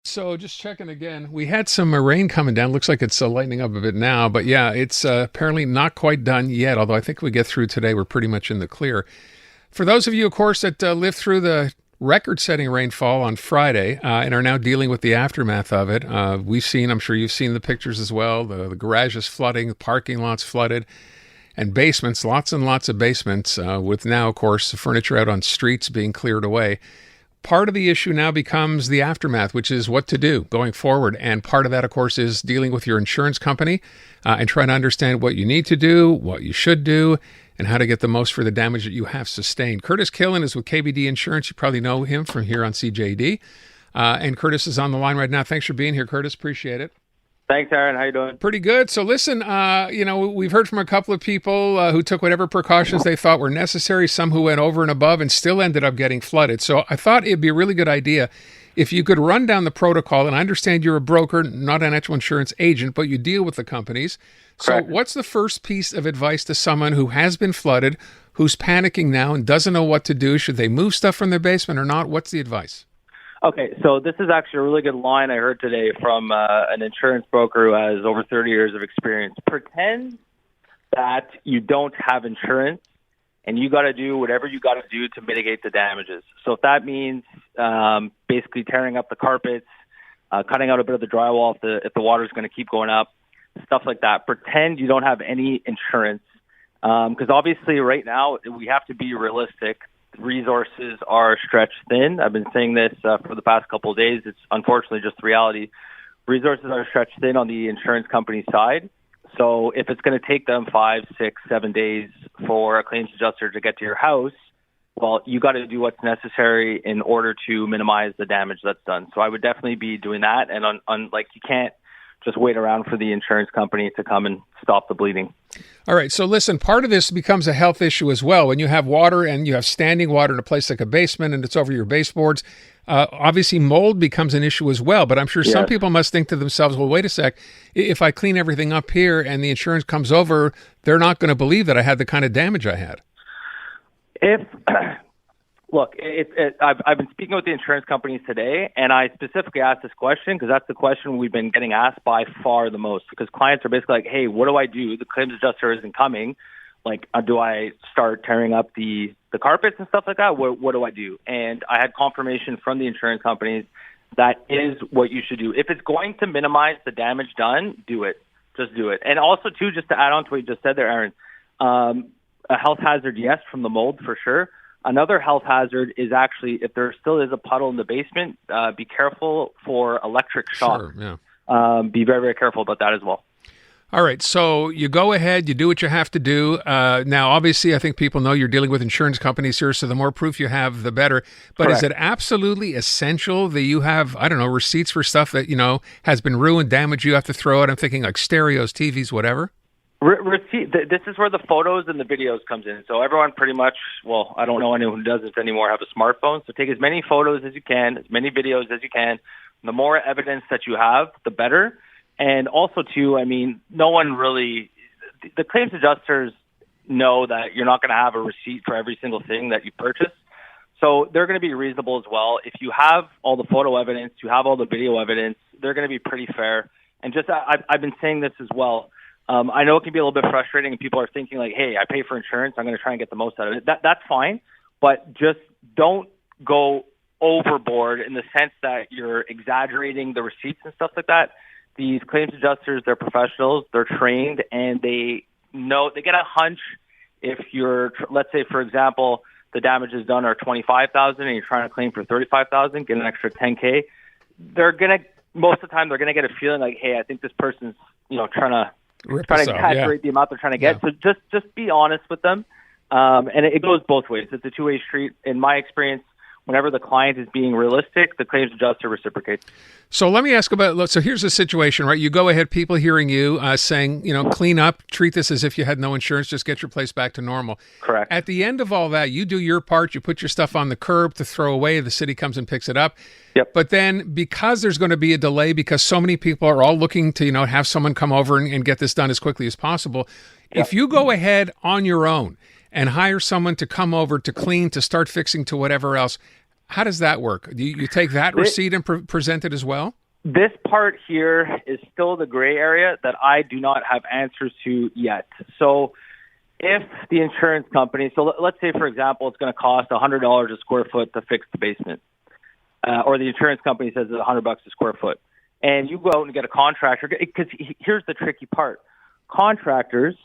So just checking again, we had some rain coming down. Looks like it's lightening up a bit now, but yeah, it's apparently not quite done yet. Although I think we get through today, we're pretty much in the clear. For those of you, of course, that lived through the record-setting rainfall on Friday and are now dealing with the aftermath of it, we've seen. I'm sure you've seen the pictures as well. The garage is flooding, the parking lots flooded, and basements, lots and lots of basements. With now, of course, the furniture out on streets being cleared away. Part of the issue now becomes the aftermath, which is what to do going forward. And part of that, of course, is dealing with your insurance company and trying to understand what you need to do, what you should do, and how to get the most for the damage that you have sustained. Curtis Killen is with KBD Insurance. You probably know him from here on CJAD. And Curtis is on the line right now. Thanks for being here, Curtis. Appreciate it. Thanks, Aaron. How you doing? Pretty good. So listen, we've heard from a couple of people who took whatever precautions they thought were necessary, some who went over and above and still ended up getting flooded. So I thought it'd be a really good idea if you could run down the protocol. And I understand you're a broker, not an actual insurance agent, but you deal with the companies. So Correct. what's the first piece of advice to someone who has been flooded, who's panicking now and doesn't know what to do? Should they move stuff from their basement or not? What's the advice? Okay, so this is actually a really good line I heard today from an insurance broker who has over 30 years of experience. Pretend that you don't have insurance and you got to do whatever you got to do to mitigate the damages. So if that means basically tearing up the carpets, cutting out a bit of the drywall if the water's going to keep going up, stuff like that. Pretend you don't have any insurance because obviously right now we have to be realistic. Resources are stretched thin. I've been saying this for the past couple of days. It's unfortunately just reality. Resources are stretched thin on the insurance company side. So if it's going to take them 5, 6, 7 days for a claims adjuster to get to your house, well, you got to do what's necessary in order to minimize the damage that's done. So I would definitely be doing that. And you can't just wait around for the insurance company to come and stop the bleeding. All right. So listen, part of this becomes a health issue as well. When you have water and you have standing water in a place like a basement and it's over your baseboards, obviously mold becomes an issue as well. But I'm sure some people must think to themselves, well, wait a sec, if I clean everything up here and the insurance comes over, they're not going to believe that I had the kind of damage I had. Look, I've been speaking with the insurance companies today, and I specifically asked this question because that's the question we've been getting asked by far the most. Because clients are basically like, "Hey, what do I do? The claims adjuster isn't coming. Like, do I start tearing up the carpets and stuff like that? What do I do?" And I had confirmation from the insurance companies that is what you should do. If it's going to minimize the damage done, do it. Just do it. And also, too, just to add on to what you just said there, Aaron, a health hazard, yes, from the mold for sure. Another health hazard is actually if there still is a puddle in the basement, be careful for electric shock. Sure, yeah. Be very, very careful about that as well. All right. So you go ahead, you do what you have to do. Now, obviously, I think people know you're dealing with insurance companies here, so the more proof you have, the better. But Correct. Is it absolutely essential that you have, I don't know, receipts for stuff that, has been ruined, damaged, you have to throw out? I'm thinking like stereos, TVs, whatever. This is where the photos and the videos comes in. So everyone pretty much, well, I don't know anyone who does this anymore, have a smartphone. So take as many photos as you can, as many videos as you can. The more evidence that you have, the better. And also, too, I mean, no one really, the claims adjusters know that you're not going to have a receipt for every single thing that you purchase. So they're going to be reasonable as well. If you have all the photo evidence, you have all the video evidence, they're going to be pretty fair. And just, I've been saying this as well. I know it can be a little bit frustrating and people are thinking like, hey, I pay for insurance, I'm going to try and get the most out of it. That's fine, but just don't go overboard in the sense that you're exaggerating the receipts and stuff like that. These claims adjusters, they're professionals, they're trained, and they know, they get a hunch if you're, let's say, for example, the damages done are $25,000 and you're trying to claim for $35,000, get an extra $10K. They're going to, most of the time, they're going to get a feeling like, hey, I think this person's, trying to exaggerate the amount they're trying to get. Yeah. So just be honest with them. And it goes both ways. It's a two-way street. In my experience, whenever the client is being realistic, the claims adjuster reciprocates. So let me ask about, so here's the situation, right? You go ahead, people hearing you saying, clean up, treat this as if you had no insurance, just get your place back to normal. Correct. At the end of all that, you do your part, you put your stuff on the curb to throw away, the city comes and picks it up. Yep. But then because there's going to be a delay, because so many people are all looking to, have someone come over and get this done as quickly as possible. Yep. If you go ahead on your own and hire someone to come over to clean, to start fixing, to whatever else, How does that work? Do you take that receipt and present it as well? This part here is still the gray area that I do not have answers to yet. So if the insurance company, so let's say, for example, it's going to cost $100 a square foot to fix the basement, or the insurance company says it's $100 a square foot, and you go out and get a contractor, because here's the tricky part. Contractors,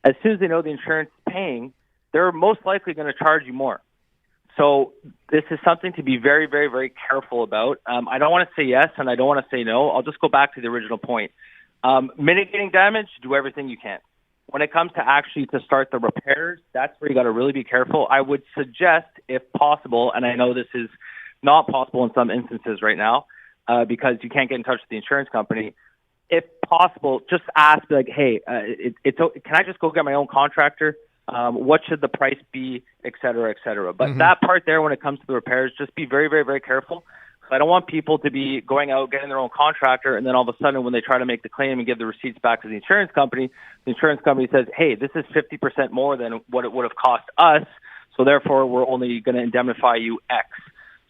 as soon as they know the insurance is paying, they're most likely going to charge you more. So this is something to be very, very, very careful about. I don't want to say yes and I don't want to say no. I'll just go back to the original point. Mitigating damage, do everything you can. When it comes to actually to start the repairs, that's where you got to really be careful. I would suggest, if possible, and I know this is not possible in some instances right now because you can't get in touch with the insurance company, if possible, just ask, like, hey, can I just go get my own contractor? What should the price be, et cetera, et cetera. But that part there, when it comes to the repairs, just be very, very, very careful. I don't want people to be going out, getting their own contractor, and then all of a sudden when they try to make the claim and give the receipts back to the insurance company says, hey, this is 50% more than what it would have cost us, so therefore we're only going to indemnify you X.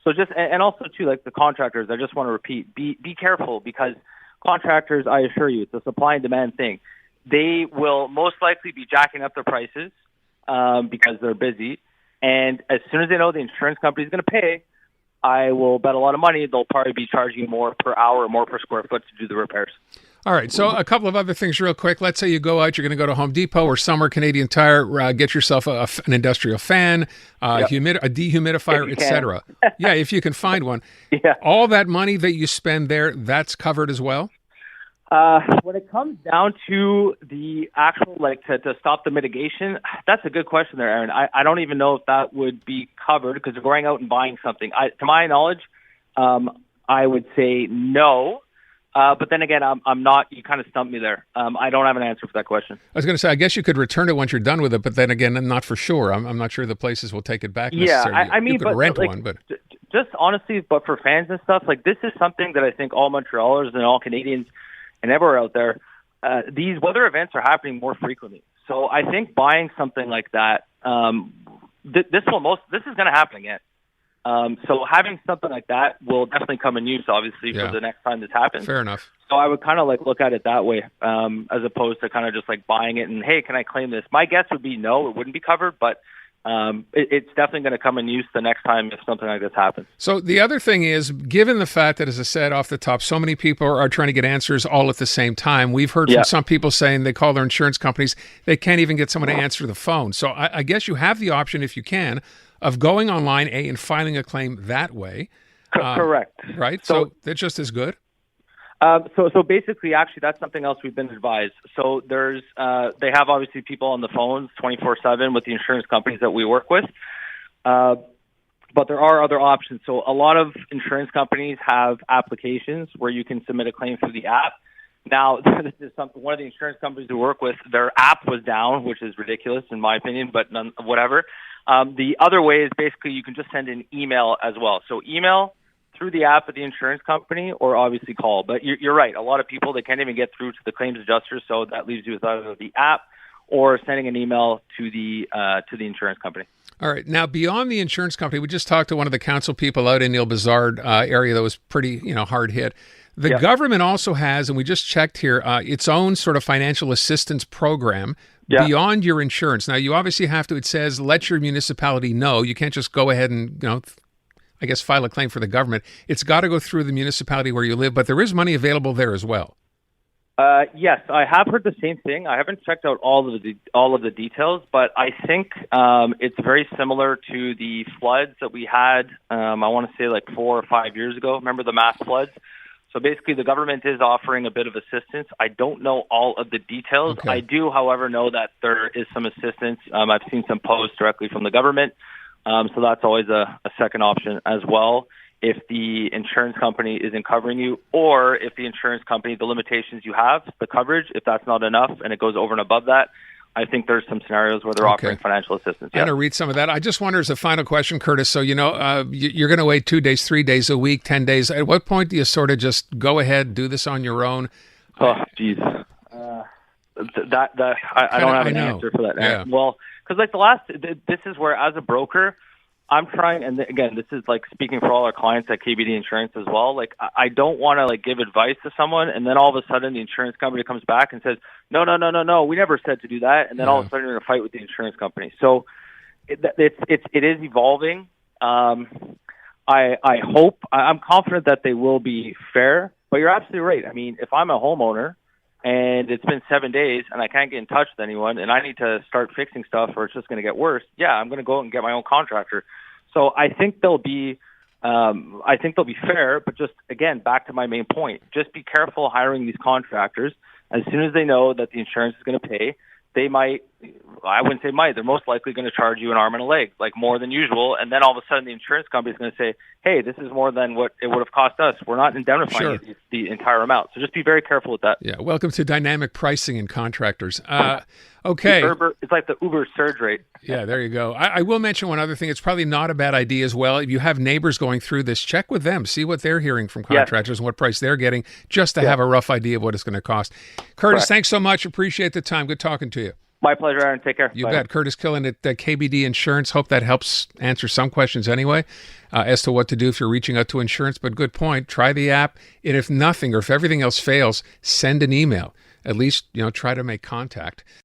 So just, and also too, like the contractors, I just want to repeat, be careful, because contractors, I assure you, it's a supply and demand thing. They will most likely be jacking up their prices because they're busy. And as soon as they know the insurance company is going to pay, I will bet a lot of money they'll probably be charging you more per hour or more per square foot to do the repairs. All right. So a couple of other things real quick. Let's say you go out, you're going to go to Home Depot or somewhere, Canadian Tire, get yourself an industrial fan, a dehumidifier, etc. Yeah, if you can find one. Yeah. All that money that you spend there, that's covered as well? When it comes down to the actual, to stop the mitigation, that's a good question there, Aaron. I don't even know if that would be covered because they're going out and buying something. To my knowledge, I would say no. But then again, I'm not, you kind of stumped me there. I don't have an answer for that question. I was going to say, I guess you could return it once you're done with it, but then again, I'm not for sure. I'm not sure the places will take it back necessarily. Yeah, I mean, you could rent one, but... Just honestly, but for fans and stuff, this is something that I think all Montrealers and all Canadians and everywhere out there, these weather events are happening more frequently. So I think buying something like that, this is going to happen again. So having something like that will definitely come in use, obviously, for the next time this happens. Fair enough. So I would kind of look at it that way, as opposed to kind of just buying it and, hey, can I claim this? My guess would be no, it wouldn't be covered, but it's definitely going to come in use the next time if something like this happens. So the other thing is, given the fact that, as I said off the top, so many people are trying to get answers all at the same time, we've heard from some people saying they call their insurance companies, they can't even get someone to answer the phone. So I guess you have the option, if you can, of going online, and filing a claim that way. Correct. Right? So that's just as good? So basically, actually, that's something else we've been advised. So there's, they have obviously people on the phones 24/7 with the insurance companies that we work with. But there are other options. So a lot of insurance companies have applications where you can submit a claim through the app. Now, this is something, one of the insurance companies we work with, their app was down, which is ridiculous in my opinion, but whatever. The other way is basically you can just send an email as well. So email through the app of the insurance company, or obviously call. But you're right. A lot of people, they can't even get through to the claims adjuster, so that leaves you with either the app or sending an email to the insurance company. All right. Now, beyond the insurance company, we just talked to one of the council people out in Neil Bazard area that was pretty, hard hit. The government also has, and we just checked here, its own sort of financial assistance program beyond your insurance. Now, you obviously have to, it says, let your municipality know. You can't just go ahead and, I guess, file a claim for the government. It's got to go through the municipality where you live, but there is money available there as well. Yes, I have heard the same thing. I haven't checked out all of the details, but I think it's very similar to the floods that we had. I want to say 4 or 5 years ago. Remember the mass floods? So basically, the government is offering a bit of assistance. I don't know all of the details. Okay. I do, however, know that there is some assistance. I've seen some posts directly from the government. So that's always a second option as well. If the insurance company isn't covering you, or if the insurance company, the limitations you have, the coverage, if that's not enough and it goes over and above that, I think there's some scenarios where they're offering financial assistance. I'm going to read some of that. I just wonder, as a final question, Curtis, so, you're going to wait 2 days, 3 days a week, 10 days. At what point do you sort of just go ahead, do this on your own? Oh, geez. I don't have an answer for that. Yeah. Well, because this is where, as a broker, I'm trying, and again, this is like speaking for all our clients at KBD Insurance as well. Like, I don't want to like give advice to someone, and then all of a sudden the insurance company comes back and says, no, we never said to do that, and then all of a sudden you're in a fight with the insurance company. So it is evolving. I hope, I'm confident that they will be fair, but you're absolutely right. I mean, if I'm a homeowner and it's been 7 days and I can't get in touch with anyone and I need to start fixing stuff or it's just going to get worse, yeah, I'm going to go out and get my own contractor. So I think they'll be fair, but just, again, back to my main point, just be careful hiring these contractors. As soon as they know that the insurance is going to pay, they might, I wouldn't say might, they're most likely going to charge you an arm and a leg, like more than usual. And then all of a sudden the insurance company is going to say, hey, this is more than what it would have cost us. We're not indemnifying the entire amount. So just be very careful with that. Yeah. Welcome to dynamic pricing in contractors. Okay. It's like the Uber surge rate. Yeah, there you go. I will mention one other thing. It's probably not a bad idea as well. If you have neighbors going through this, check with them. See what they're hearing from contractors and what price they're getting, just to have a rough idea of what it's going to cost. Curtis, thanks so much. Appreciate the time. Good talking to you. My pleasure, Aaron. Take care. You bet. Curtis Killen at KBD Insurance. Hope that helps answer some questions anyway as to what to do if you're reaching out to insurance. But good point. Try the app. And if nothing or if everything else fails, send an email. At least, try to make contact.